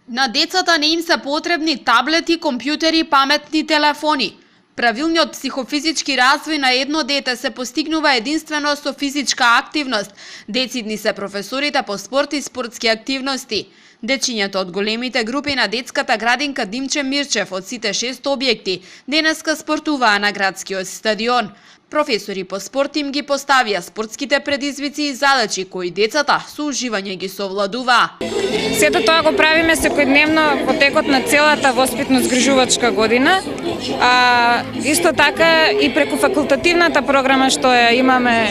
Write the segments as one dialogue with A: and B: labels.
A: На децата не им се потребни таблети, компјутери, паметни телефони. Правилниот психофизички развој на едно дете се постигнува единствено со физичка активност. Децидни се професорите по спорт и спортски активности. Дечињето од големите групи на детската градинка Димче Мирчев од сите 6 објекти денеска спортуваа на градскиот стадион. Професори по спорт им ги поставија спортските предизвици и задачи кои децата со уживање ги совладуваа.
B: Сето тоа го правиме секојдневно во текот на целата воспитно-згрижувачка година. Исто така и преку факултативната програма што ја имаме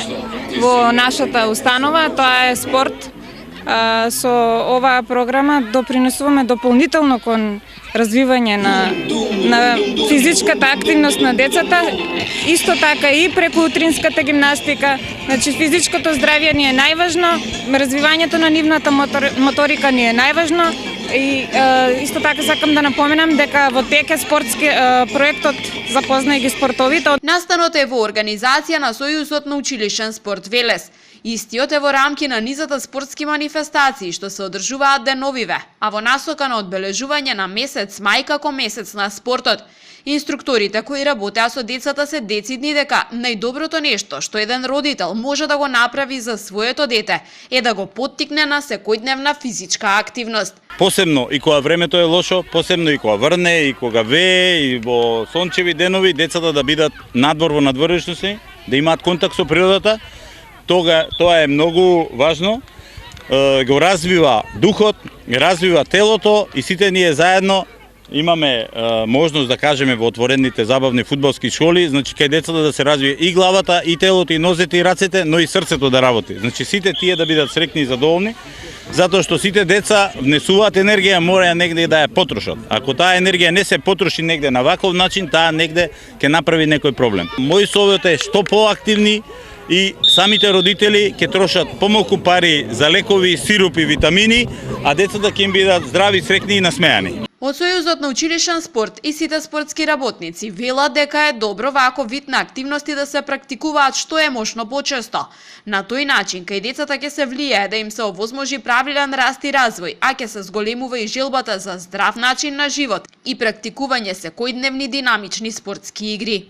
B: во нашата установа, тоа е спорт. Со оваа програма допринесуваме дополнително кон развивање на физичката активност на децата, исто така и преку утринската гимнастика. Значи физичкото здравје ни е најважно, развивањето на нивната моторика ни е најважно и исто така сакам да напоменам дека во тек е спортски проектот Запознај ги спортовите.
A: Настанот е во организација на Сојузот на училишен спорт Велес. Истиот е во рамки на низата спортски манифестации што се одржуваат деновиве, а во насока на одбележување на месец мај како месец на спортот. Инструкторите кои работеа со децата се децидни дека најдоброто нешто што еден родител може да го направи за своето дете е да го поттикне на секојдневна физичка активност.
C: Посебно и кога времето е лошо, посебно и кога врне, и кога вее, и во сончеви денови, децата да бидат надвор во надворешноста, да имаат контакт со природата. Тоа е многу важно, го развива духот, развива телото и сите ние заедно имаме можност да кажеме во отворените забавни фудбалски школи, значи кај децата да се развие и главата, и телото, и нозете, и рацете, но и срцето да работи. Значи сите тие да бидат среќни и задоволни, затоа што сите деца внесуваат енергија, мора негде да ја потрошат. Ако таа енергија не се потроши негде на ваков начин, таа негде ќе направи некој проблем. Мој совет е што поактивни и самите родители ќе трошат помалку пари за лекови, сиропи, витамини, а децата ќе им бидат здрави, среќни и насмеани.
A: Од Сојузот на училишен спорт и сите спортски работници велат дека е добро ваков вид на активности да се практикуваат што е можно почесто. На тој начин кај децата ќе се влијае да им се овозможи правилен раст и развој, а ќе се зголемува и желбата за здрав начин на живот и практикување секојдневни динамични спортски игри.